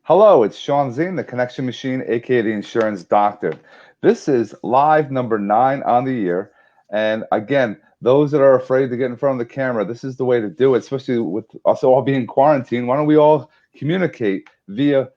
Hello, it's Sean Zane, the Connection Machine, aka the Insurance Doctor. This is live number 9 on the year. And again, those that are afraid to get in front of the camera, this is the way to do it, especially with us all being quarantined. Why don't we all communicate via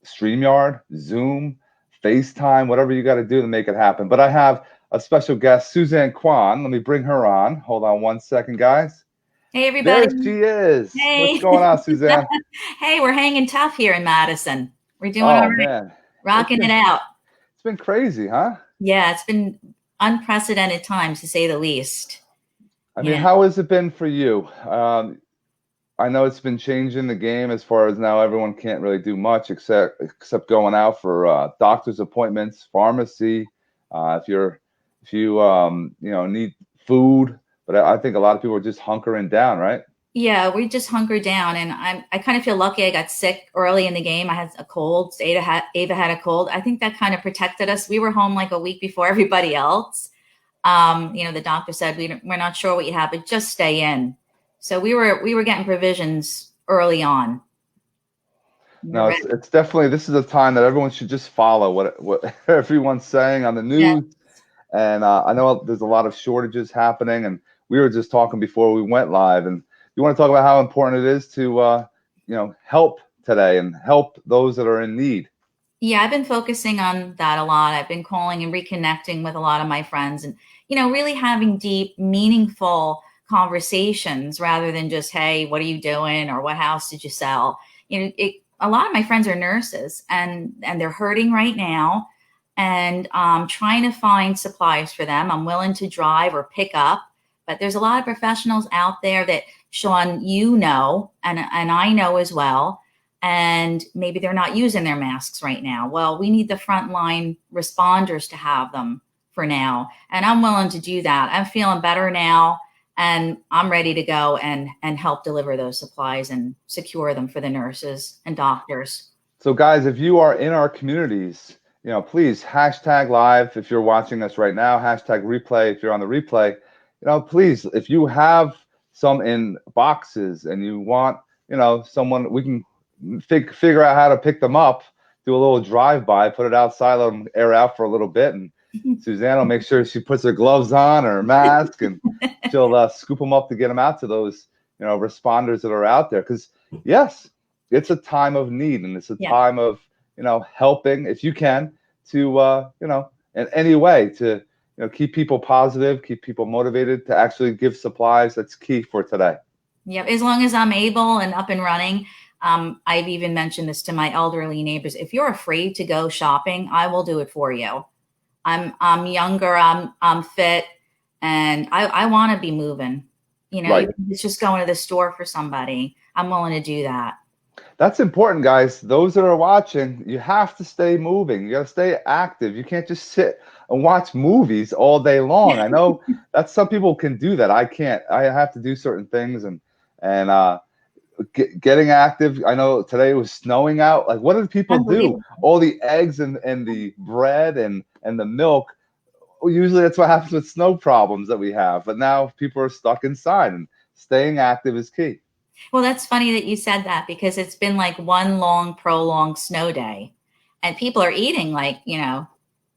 Streamyard, Zoom, FaceTime, whatever you got to do to make it happen. But I have a special guest, Suzanne Kwan. Let me bring her on. Hold on one second, guys. Hey, There everybody. she is. What's Hey. going on, Suzanne? Hey, we're hanging tough here in Madison. We're doing all Oh right, man, it's rocking it been out. it's been crazy, huh? Yeah, it's been unprecedented times to say the least. I mean, Yeah. how has it been for you? I know it's been changing the game as far as now everyone can't really do much except going out for doctor's appointments, pharmacy. If you need food, but I think a lot of people are just hunkering down, right? Yeah, we just hunkered down and I kind of feel lucky I got sick early in the game. I had a cold. Ava had a cold. I think that kind of protected us. We were home like a week before everybody else. The doctor said we're not sure what you have, but just stay in. So we were getting provisions early on. We were No, ready. it's definitely this is a time that everyone should just follow what everyone's saying on the Yeah. news. And I know there's a lot of shortages happening, and we were just talking before we went live. And you want to talk about how important it is to, help today and help those that are in need. Yeah, I've been focusing on that a lot. I've been calling and reconnecting with a lot of my friends and, really having deep, meaningful conversations rather than just, hey, what are you doing? Or what house did you sell? A lot of my friends are nurses and they're hurting right now and trying to find supplies for them. I'm willing to drive or pick up, but there's a lot of professionals out there that, Sean, and I know as well, and maybe they're not using their masks right now. Well, we need the frontline responders to have them for now. And I'm willing to do that. I'm feeling better now and I'm ready to go and help deliver those supplies and secure them for the nurses and doctors. So, guys, if you are in our communities, please hashtag live if you're watching us right now, hashtag replay if you're on the replay. Please, if you have some in boxes and you want, someone, we can figure out how to pick them up, do a little drive by, put it outside, let them air out for a little bit, and Suzanne will make sure she puts her gloves on, her mask, and she'll scoop them up to get them out to those responders that are out there. Because yes, it's a time of need, and it's a Yeah. time of helping if you can to in any way to keep people positive, keep people motivated to actually give supplies. That's key for today. Yeah. As long as I'm able and up and running. I've even mentioned this to my elderly neighbors. If you're afraid to go shopping, I will do it for you. I'm younger, I'm fit, and I want to be moving. Right. Even if it's just going to the store for somebody. I'm willing to do that. That's important, guys. Those that are watching, you have to stay moving. You got to stay active. You can't just sit and watch movies all day long. I know that some people can do that. I can't. I have to do certain things and getting active. I know today it was snowing out. Like, what did people do? Unbelievable. All the eggs and the bread and the milk. Well, usually that's what happens with snow problems that we have. But now people are stuck inside, and staying active is key. Well, that's funny that you said that because it's been like one long, prolonged snow day, and people are eating like,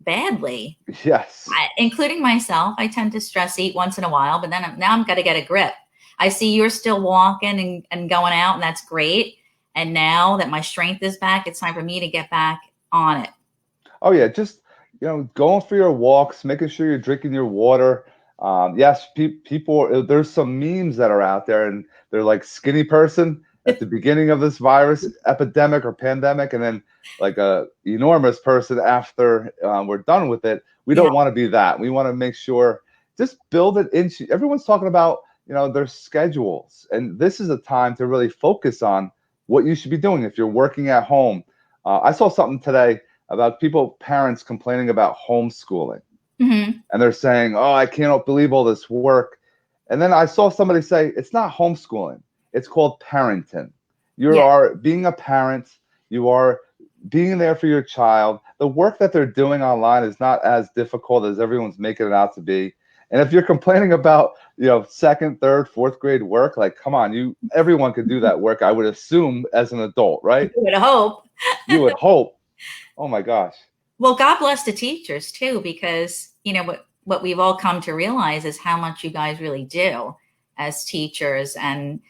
badly, Yes. including myself. I tend to stress eat once in a while, but then now I'm got to get a grip. I see you're still walking and going out, and that's great. And now that my strength is back, it's time for me to get back on it. Oh yeah, just going for your walks, making sure you're drinking your water. Yes, people. There's some memes that are out there, and they're like skinny person at the beginning of this virus epidemic or pandemic, and then like a enormous person after we're done with it. We Yeah. don't want to be that. We want to make sure just build it into. Everyone's talking about their schedules, and this is a time to really focus on what you should be doing if you're working at home. I saw something today about parents complaining about homeschooling. Hmm. And they're saying, oh, I can't believe all this work. And then I saw somebody say, it's not homeschooling. It's called parenting. You Yeah. are being a parent. You are being there for your child. The work that they're doing online is not as difficult as everyone's making it out to be. And if you're complaining about, second, third, fourth grade work, like, come on, everyone could do that work, I would assume, as an adult, right? You would hope. You would hope. Oh my gosh. Well, God bless the teachers too, because what we've all come to realize is how much you guys really do as teachers, and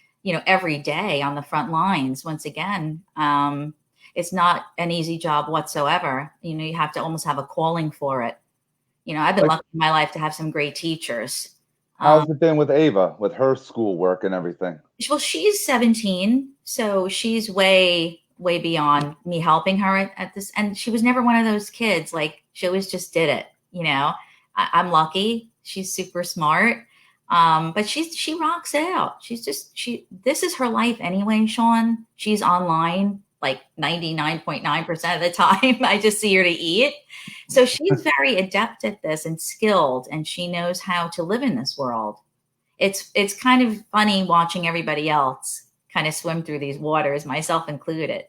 every day on the front lines. Once again, it's not an easy job whatsoever. You have to almost have a calling for it. I've been lucky in my life to have some great teachers. How's it been with Ava, with her schoolwork and everything? Well, she's 17, so she's way beyond me helping her at this. And she was never one of those kids, like, she always just did it. I'm lucky. She's super smart. But she rocks it out. This is her life anyway, Sean. She's online like 99.9% of the time. I just see her to eat. So she's very adept at this and skilled, and she knows how to live in this world. It's kind of funny watching everybody else kind of swim through these waters, myself included.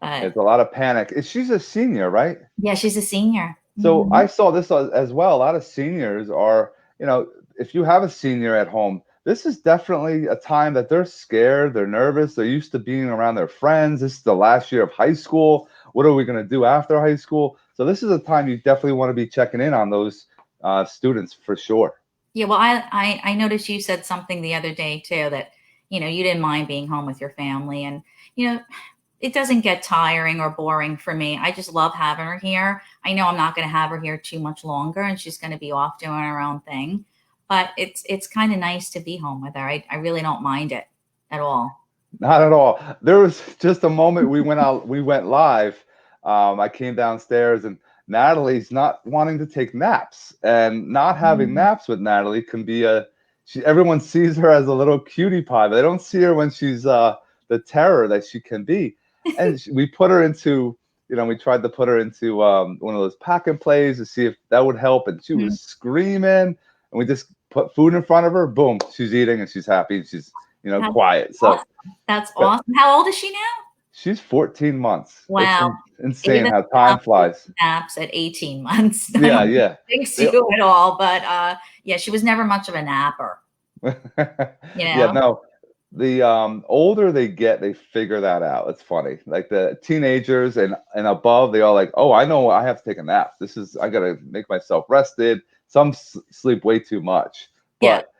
There's a lot of panic. She's a senior, right? Yeah, she's a senior. So I saw this as well. A lot of seniors are, if you have a senior at home, this is definitely a time that they're scared, they're nervous, they're used to being around their friends. This is the last year of high school. What are we going to do after high school? So this is a time you definitely want to be checking in on those students for sure. Yeah, well, I noticed you said something the other day too, that you didn't mind being home with your family, and it doesn't get tiring or boring for me. I just love having her here. I know I'm not going to have her here too much longer, and she's going to be off doing her own thing. But it's kind of nice to be home with her. I really don't mind it at all. Not at all. There was just a moment we went live. I came downstairs and Natalie's not wanting to take naps, and not having naps with Natalie can be everyone sees her as a little cutie pie, but they don't see her when she's the terror that she can be. And we put her into, we tried to put her into one of those pack and plays to see if that would help. And she was screaming, and we just put food in front of her. Boom, she's eating and she's happy and she's, That's quiet. Awesome. That's awesome. How old is she now? She's 14 months. Wow. It's insane how time flies. Naps at 18 months. Yeah. Thanks you at all. But yeah, she was never much of a napper. Yeah, no. The older they get, they figure that out. It's funny. Like the teenagers and above, they all like, oh, I know I have to take a nap. I got to make myself rested. Some sleep way too much. But,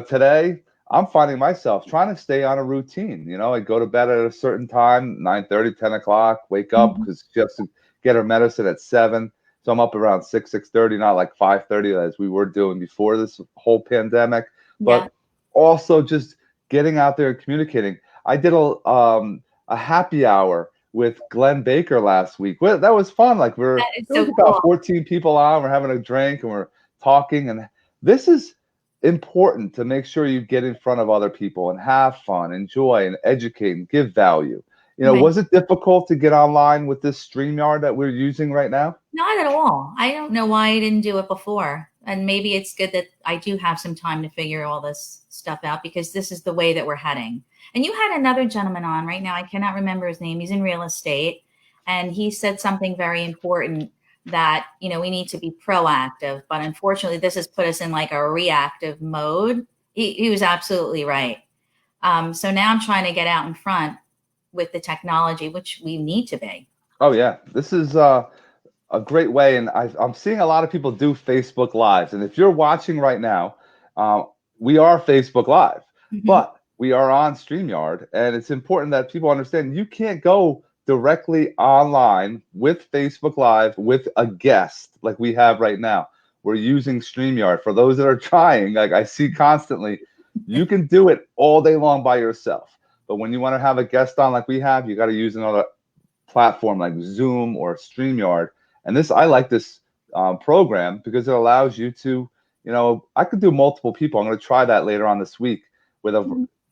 today I'm finding myself trying to stay on a routine. I go to bed at a certain time, 9:30, 10 o'clock, wake up because she has to get her medicine at 7. So I'm up around 6:30, not like 5:30 as we were doing before this whole pandemic. But also just getting out there and communicating. I did a happy hour with Glenn Baker last week. Well, that was fun. Like there was about 14 people on. We're having a drink and we're talking. And this is important, to make sure you get in front of other people and have fun, enjoy, and educate and give value. Was it difficult to get online with this StreamYard that we're using right now? Not at all. I don't know why I didn't do it before. And maybe it's good that I do have some time to figure all this stuff out, because this is the way that we're heading. And you had another gentleman on right now. I cannot remember his name. He's in real estate. And he said something very important, that, we need to be proactive. But unfortunately, this has put us in like a reactive mode. He was absolutely right. So now I'm trying to get out in front with the technology, which we need to be. Oh, yeah. This is a great way. And I'm seeing a lot of people do Facebook Lives. And if you're watching right now, we are Facebook Live, but we are on StreamYard. And it's important that people understand you can't go directly online with Facebook Live with a guest like we have right now. We're using StreamYard. For those that are trying, like I see constantly, you can do it all day long by yourself. But when you want to have a guest on like we have, you got to use another platform like Zoom or StreamYard. And I like this program because it allows you to, I could do multiple people. I'm going to try that later on this week with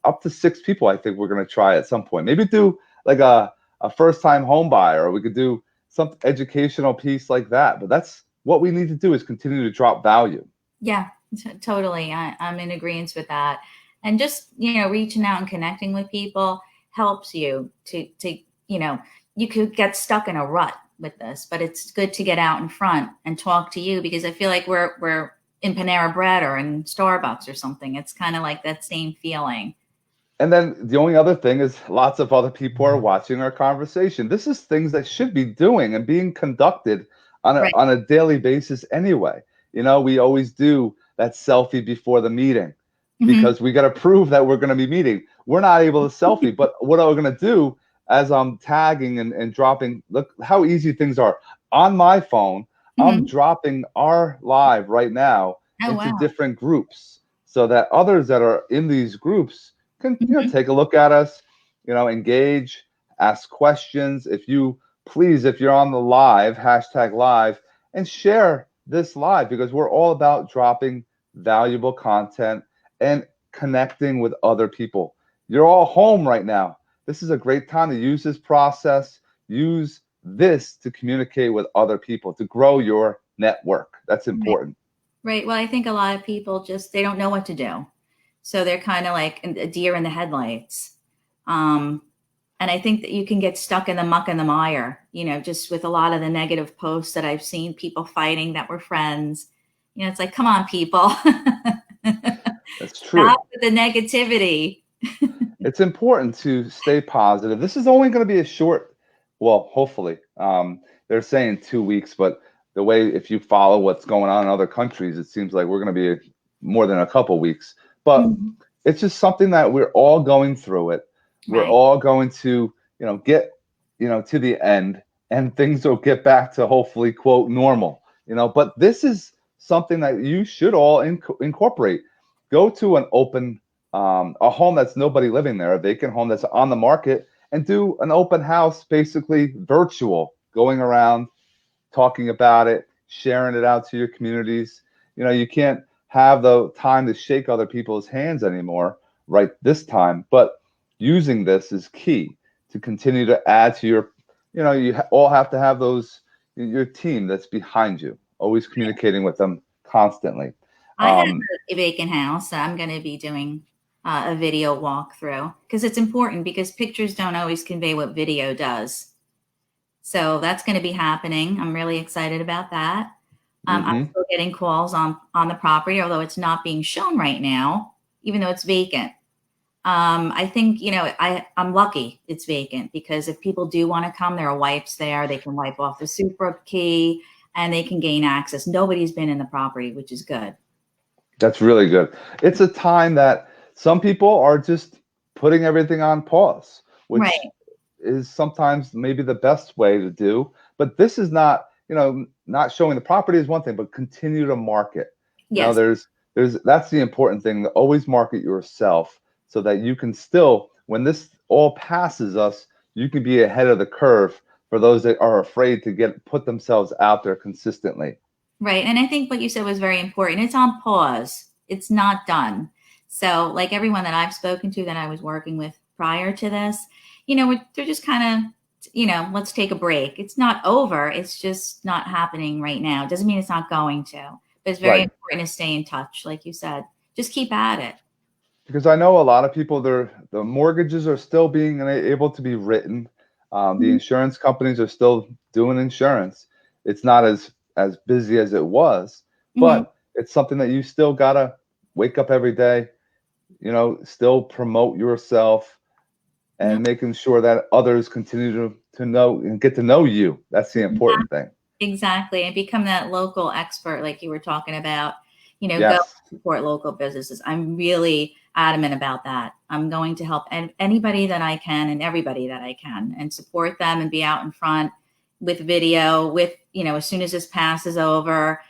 up to 6 people. I think we're going to try at some point. Maybe do like a first-time home buyer, or we could do some educational piece like that. But that's what we need to do, is continue to drop value. Yeah, totally. I'm in agreement with that. And just, reaching out and connecting with people helps you to you could get stuck in a rut with this, but it's good to get out in front and talk to you, because I feel like we're in Panera Bread or in Starbucks or something. It's kind of like that same feeling. And then the only other thing is lots of other people are watching our conversation. This is things that should be doing and being conducted Right. on a daily basis anyway. You know, we always do that selfie before the meeting Hmm. because we got to prove that we're going to be meeting. We're not able to selfie, but what are we going to do as I'm tagging and dropping? Look how easy things are. On my phone, I'm Hmm. dropping our live right now Oh, into wow. different groups so that others that are in these groups can, you know, Hmm. take a look at us, you know, engage, ask questions. If you please, if you're on the live, hashtag live, and share this live because we're all about dropping valuable content and connecting with other people. You're all home right now. This is a great time to use this process, use this to communicate with other people, to grow your network. That's Right. important. Right. Well, I think a lot of people just, they don't know what to do. So they're kind of like a deer in the headlights. Um, and I think that you can get stuck in the muck and the mire, you know, just with a lot of the negative posts that I've seen, people fighting that were friends. You know, it's like, come on, people. That's Stop true. with the negativity. It's important to stay positive. This is only going to be a short, well, hopefully. They're saying 2 weeks, but the way if you follow what's going on in other countries, it seems like we're going to be more than a couple weeks. But Mhm. it's just something that we're all going through it. We're Right. all going to, you know, get, you know, to the end, and things will get back to hopefully quote normal. You know, but this is something that you should all incorporate. Go to an open a home that's nobody living there, a vacant home that's on the market, and do an open house, basically virtual, going around, talking about it, sharing it out to your communities. You know, you can't have the time to shake other people's hands anymore right this time, but using this is key to continue to add to your, you know, you all have to have those, your team that's behind you, always communicating with them constantly. I have Um, a vacant house that I'm going to be doing a video walkthrough because it's important because pictures don't always convey what video does. So that's going to be happening. I'm really excited about that. I'm mhm. still getting calls on the property, although it's not being shown right now, even though it's vacant. I think, you know, I'm lucky it's vacant because if people do want to come, there are wipes there. They can wipe off the super key and they can gain access. Nobody's been in the property, which is good. That's really good. It's a time that some people are just putting everything on pause, which Right. is sometimes maybe the best way to do. But this is not, you know, not showing the property is one thing, but continue to market. You know, Yes. there's that's the important thing, to always market yourself so that you can still, when this all passes us, you can be ahead of the curve for those that are afraid to put themselves out there consistently. Right. And I think what you said was very important. It's on pause. It's not done. So, like everyone that I've spoken to that I was working with prior to this, you know, they're just kind of, you know, let's take a break. It's not over. It's just not happening right now. It doesn't mean it's not going to, but it's very Right. important to stay in touch. Like you said, just keep at it. Because I know a lot of people, the mortgages are still being able to be written. The Mhm. insurance companies are still doing insurance. It's not as busy as it was, Mhm. but it's something that you still gotta wake up every day, you know, still promote yourself Yeah, and making sure that others continue to know and get to know you. That's the important thing. exactly. And become that local expert, like you were talking about, you know, go Yes. support local businesses. I'm really adamant about that. I'm going to help anybody that I can and everybody that I can and support them and be out in front with video, with, you know, as soon as this passes over,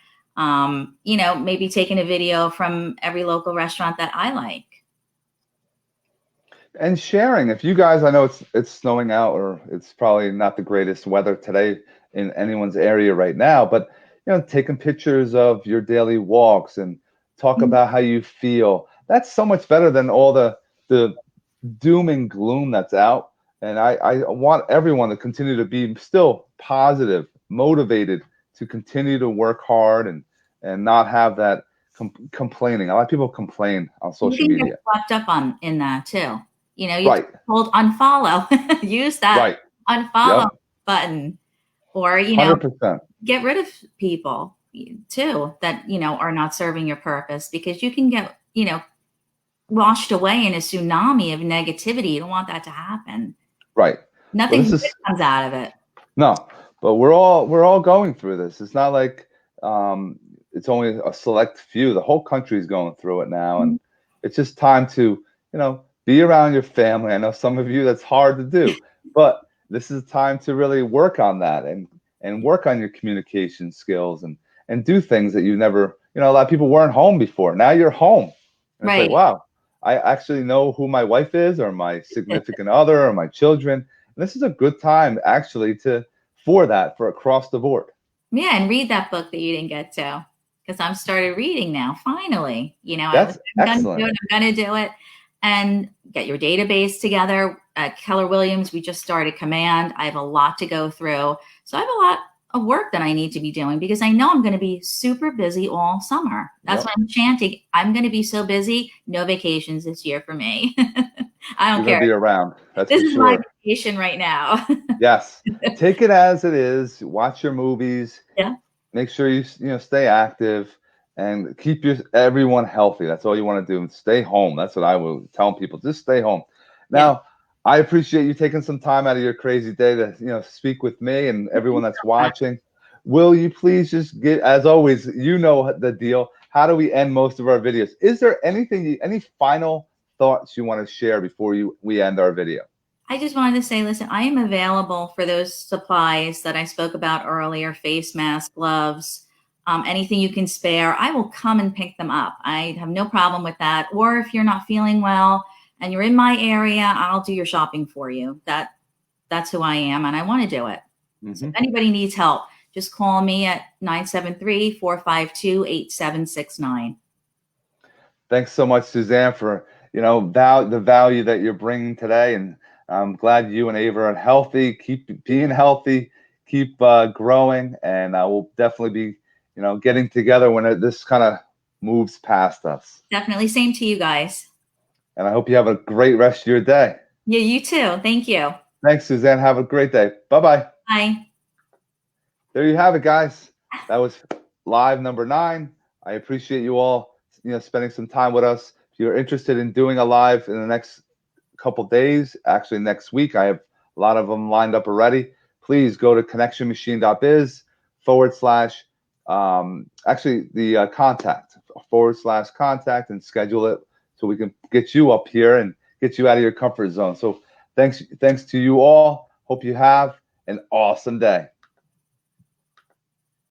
you know, maybe taking a video from every local restaurant that I like. And sharing, if you guys, I know it's snowing out, or it's probably not the greatest weather today in anyone's area right now, but you know, taking pictures of your daily walks and talk Mhm. about how you feel. That's so much better than all the doom and gloom that's out. And I want everyone to continue to be still positive, motivated to continue to work hard and not have that complaining. A lot of people complain on You social can get media. swept up on in that too. You know, you Right, hold unfollow, use that right. unfollow Yep. button, or you know, 100%. get rid of people. too that, are not serving your purpose, because you can get, washed away in a tsunami of negativity. You don't want that to happen. Right. Well, Nothing good comes out of it. No, but we're all going through this. It's not like it's only a select few. The whole country is going through it now, and it's just time to, be around your family. I know some of you that's hard to do, but this is time to really work on that and work on your communication skills and do things that you never, a lot of people weren't home before. Now you're home. And it's like, wow, I actually know who my wife is, or my significant other, or my children. And this is a good time actually for across the board. Yeah, and read that book that you didn't get to, because I'm started reading now. Finally, That's excellent. I'm going to do it, and get your database together. Keller Williams, we just started Command. I have a lot to go through, so I have a lot of work that I need to be doing, because I know I'm going to be super busy all summer. That's what I'm chanting. I'm going to be so busy. No vacations this year for me. I don't care. Be around. That's this for is sure. my vacation right now. Yes, take it as it is. Watch your movies. Yeah. Make sure you stay active and keep everyone healthy. That's all you want to do. Stay home. That's what I will tell people. Just stay home. Now, I appreciate you taking some time out of your crazy day to speak with me and everyone that's watching. Will you please just get, as always, the deal. How do we end most of our videos? Is there any final thoughts you want to share before we end our video? I just wanted to say, listen, I am available for those supplies that I spoke about earlier: face mask, gloves, anything you can spare. I will come and pick them up. I have no problem with that. Or if you're not feeling well and you're in my area, I'll do your shopping for you. That's who I am, and I want to do it. So if anybody needs help, just call me at 973-452-8769. Thanks so much, Suzanne, for the value that you're bringing today, and I'm glad you and Ava are healthy. Keep being healthy, keep growing, and I will definitely be, getting together when this kind of moves past us. Definitely. Same to you guys. And I hope you have a great rest of your day. Yeah, you too. Thank you. Thanks, Suzanne. Have a great day. Bye-bye. Bye. There you have it, guys. That was live number 9. I appreciate you all, spending some time with us. If you're interested in doing a live in the next couple days, actually next week, I have a lot of them lined up already. Please go to connectionmachine.biz / actually the contact / and schedule it so we can get you up here and get you out of your comfort zone. So thanks to you all. Hope you have an awesome day.